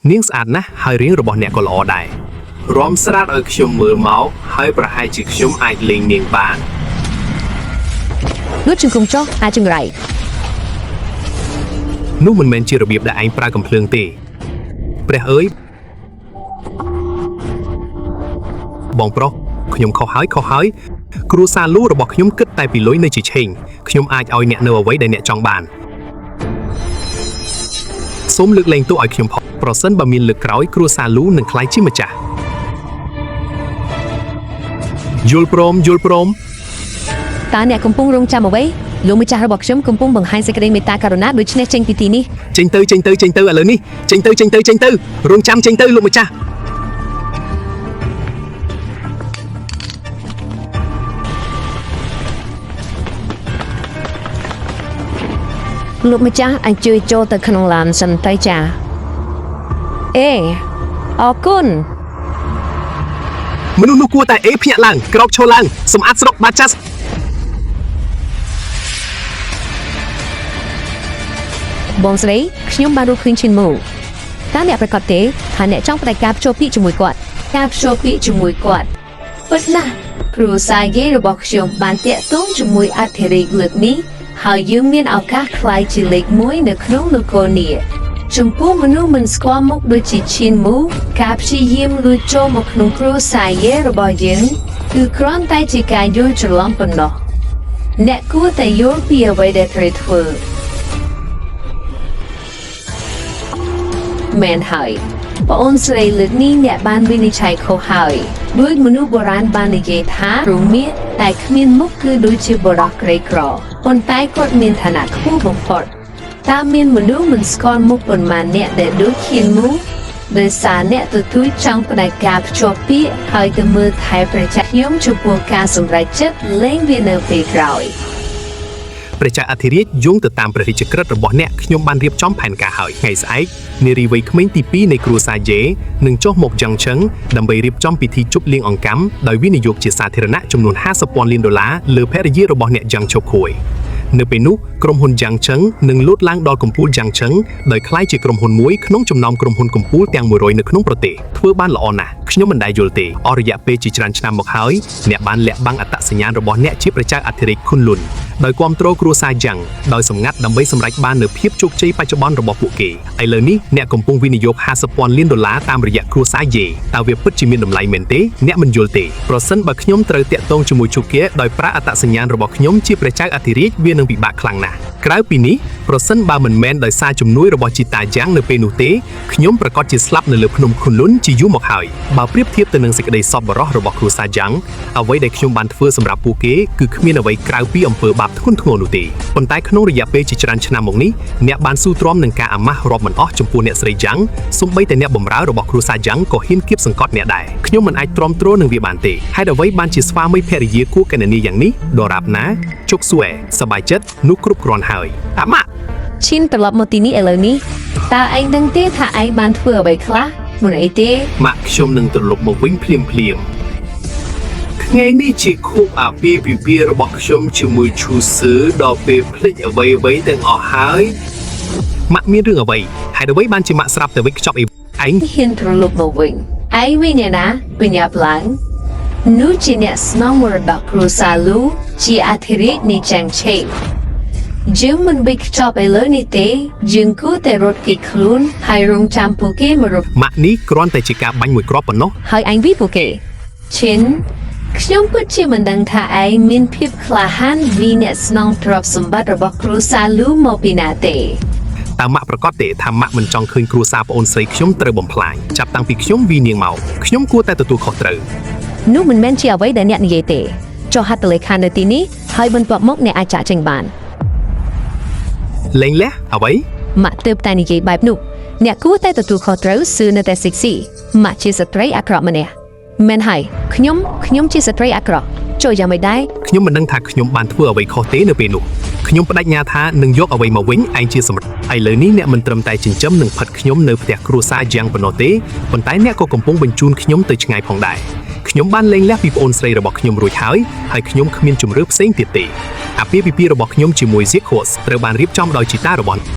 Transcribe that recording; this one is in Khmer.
នាងស្អាតណាស់ហើយរៀងរបស់អ្នកក៏ល្អដែររំស្រាតឲ្យខ្ញុំមើលមកហើយប្រហែលជាខ្ញុំអាចលេងនាងបានលួចជង្គង់ចុះអាចចង្រៃនោះមិនមែនជារបៀបដែលឯងប្រើកំភ្លើងទេព្រះអើយបងប្រុសខ្ញុំខុសហើយគ្រួសារលូរបស់ខ្ញុំគិតតែពីលុយនៅជាឆេងខ្ញុំអាចឲ្យអ្នកនៅអ្វីដែលអ្នកចង់បានសូមលើកលែងទោសឲ្យខ្ញុំផងប្រសិនបើមានលើកក្រោយគ្រួសារលូនឹងក្លាយជាម្ចាស់យល់ព្រមតើអ្នកកំពុងរងចាំអ្វីលោកម្ចាស់របស់ខ្ញុំកំពុងបង្ហាញសេចក្តីមេត្តាករុណាដូច្នេះចេញពីទីនេះចេញទៅឥឡូវនេះចេញទៅរងចាំចេញទៅលោកម្ចាស់លោកម្ចាស់អញ្ជើញចូលទៅក្នុងឡានសិនទៅចាអេអរគុណមនុស្សនោះគួរតែភ្ញាក់ឡើងក្រោកឈរឡើងសម្អាតស្រុកបាចាស់បងស្រីខ្ញុំបានរកឃើញឈិនមូតើអ្នកប្រកាសទេថាអ្នកចង់ផ្ដាច់ការភ្ជាប់ពាក្យជាមួយគាត់ពិតណាស់គ្រូសាយេរបស់ខ្ញុំបានតាក់ទងជាមួយអធិរាជលើកនេះហើយយើងមានឱកាសក្លាយជាលេខ1នៅក្នុងនគរនេះចំពោះមនុស្សមិនស្គាល់មុខដូចជាឈិនមូការព្យាយាមលួចចូលមកក្នុងគ្រួសារយេរបស់យើងគឺគ្រាន់តែជាការយល់ច្រឡំប៉ុណ្ណោះអ្នកគួរតែយល់ពីអ្វីដែលត្រូវធ្វើមែនហើយបងអូនស្រីលើកនេះអ្នកបានវិនិច្ឆ័យខុសហើយដោយមនុស្សបុរាណបាននិយាយថារមៀតតែគ្មានមុខគឺដូចជាបរោះក្រីក្រប៉ុន្តែគាត់មានឋានៈខ្ពស់បំផុតតើមានមនុស្សមិនស្គាល់មុខប៉ុន្មានអ្នកដែលដូចឈិនមូដោយសារអ្នកទទួលចង់ផ្ដាច់ការភ្ជាប់ពាក្យហើយទៅមើលថែប្រជាខ្ញុំចំពោះការសម្រេចចិត្តលែងវានៅពេលក្រោយព្រះចៅអធិរាជយោងទៅតាមព្រះរាជក្រឹត្យរបស់អ្នកខ្ញុំបានរៀបចំផែនការហើយថ្ងៃស្អែកនារីវ័យក្មេងទី2នៃគ្រួសារយេនឹងចុះមកយ៉ាងឆឹងដើម្បីរៀបចំពិធីជប់លៀងអង្កាំដោយវិនិយោគជាសាធារណៈចំនួន$50,000 លានលើភរិយារបស់អ្នកយ៉ាងឈប់ខួយនៅពេលនោះក្រុមហ៊ុនយ៉ាងឆឹងនឹងលោតឡើងដល់កំពូលយ៉ាងឆឹងដោយក្លាយជាក្រុមហ៊ុនមួយក្នុងចំណោមក្រុមហ៊ុនកំពូលទាំង100នៅក្នុងប្រទេសធ្វើបានល្អណាស់ខ្ញុំមិនដែលយល់ទេអស់រយៈពេលជាច្រើនឆ្នាំមកហើយអ្នកបានលាក់បាំងអត្តសញ្ញាណរបស់អ្នកជាព្រះចៅអធិរាជខុនលុនដោយគាំទ្រគ្រួសារយ៉ាងដោយសម្ងាត់ដើម្បីសម្រេចបាននូវភាពជោគជ័យបច្ចុប្បន្នរបស់ពួកគេឥឡូវនេះអ្នកកំពុងវិនិយោគ$50,000 លានតាមរយៈគ្រួសារយេតើវាពិតជាមានតម្លៃមែនទេអ្នកមិនយល់ទេប្រសិនបើខ្ញុំត្រូវតាក់ទងជាមួយជូគាដោយប្រើអត្តសញ្ញាណរបស់ខ្ញុំជាព្រះចៅអធិរាជវានឹងពិបាកខ្លាំងណាស់ក្រៅពីនេះប្រសិនបើមិនមែនដោយសារជំនួយរបស់ជីតាយ៉ាងនៅពេលនោះទេខ្ញុំប្រកាសជាស្លាប់នៅលើភ្នំខុនលុនជាយូរមកហើយបើប្រៀបធៀបទៅនឹងសេចក្តីសប្បុរសរបស់គ្រួសារយ៉ាងអ្វីដែលខ្ញុំបានធ្វើសម្រាប់ពួកគេគឺគ្មានអ្វីក្រៅពីអំពើបាបធ្ងន់ធ្ងរនោះទេប៉ុន្តែក្នុងរយៈពេលជាច្រើនឆ្នាំមកនេះអ្នកបានស៊ូទ្រាំនឹងការអាម៉ាស់រាប់មិនអស់ចំពោះអ្នកស្រីយ៉ាងសូម្បីតែអ្នកបម្រើរបស់គ្រួសារយ៉ាងក៏ហ៊ានគៀបសង្កត់អ្នកដែរខ្ញុំមិនអាចទ្រាំទ្រនឹងវាបានទេហេតុអ្វីបានជាស្វាមីភរិយាគួរកណនីយ៉ាងនេះដរាបណាជោគស៊ូសប្បាយចិត្តនោះគ្រប់គ្រាន់ហើយអាម៉ាក់ឈិនត្រឡប់មកទីនេះឥឡូវនេះតើឯងដឹងទេថាឯងបានធ្វើអ្វីខ្លះមិនអីទេម៉ាក់ខ្ញុំនឹងត្រឡប់មកវិញភ្លាមថ្ងៃនេះជាខួបអាពាហ៍ពិពាហ៍របស់ខ្ញុំជាមួយឈូសឺដល់ពេលភ្លេចអ្វីទាំងអស់ហើយម៉ាក់មានរឿងអ្វីហើយអ្វីបានជាម៉ាក់ស្រាប់តែវិចខ្ចប់ឯងហ៊ានត្រឡប់មកវិញឯងវិញណាបញ្ញាប់ឡើងនោះជាអ្នកស្នងមរតកគ្រួសារលូជាអធិរាជនៃចាងឆេយើងមិនវិចខ្ចប់ឥឡូវនេះទេយើងគួរតែរត់គេខ្លួនហើយរងចាំពួកគេមករកម៉ាក់នេះគ្រាន់តែជាការបាញ់មួយគ្រាប់ប៉ុណ្ណោះហើយឯងវិពួកគេឈិនខ្ញុំពិតជាមិនដឹងថាឯងមានភាពក្លាហានvìអ្នកស្នងទ្រព្យសម្បត្តិរបស់គ្រួសារលូមកពីណាទេតើម៉ាក់ប្រកាសទេថាម៉ាក់មិនចង់ឃើញគ្រួសារប្អូនស្រីខ្ញុំត្រូវបំផ្លាញចាប់តាំងពីខ្ញុំវិនាងមកខ្ញុំគួរតែទទួលខុសត្រូវនោះមិនមែនជាអ្វីដែលអ្នកនិយាយទេចុះហត្ថលេខានៅទីនេះហើយបន្ទាប់មកអ្នកអាចចាក់ចេញបានលេងលះអ្វីម៉ាក់ទើបតែនិយាយបែបនោះអ្នកគួរតែទទួលខុសត្រូវស៊ឺនៅតែសិចស៊ីម៉ាក់ជាស្ត្រីអាក្រក់ម្នាក់មែនហើយខ្ញុំជាស្ត្រីអាក្រក់ចូលយ៉ាងមិនដែរខ្ញុំមិនដឹងថាខ្ញុំបានធ្វើអ្វីខុសទេនៅពេលនោះខ្ញុំបដិញ្ញាថានឹងយកអ្វីមកវិញឯងជាសម្រាប់ឥឡូវនេះអ្នកមិនត្រឹមតែចិញ្ចឹមនិងផិតខ្ញុំនៅផ្ទះគ្រួសារយ៉ាងប៉ុណ្ណោះទេប៉ុន្តែអ្នកក៏កំពុងបញ្ជូនខ្ញុំទៅឆ្ងាយផងដែរខ្ញុំបានលែងលះពីប្អូនស្រីរបស់ខ្ញុំរួចហើយខ្ញុំគ្មានជំរឿផ្សេងទៀតទេអាពាហ៍ពិពាហ៍របស់ខ្ញុំជាមួយ Ziegfors ត្រូវបានរៀបចំដោយជីតារបស់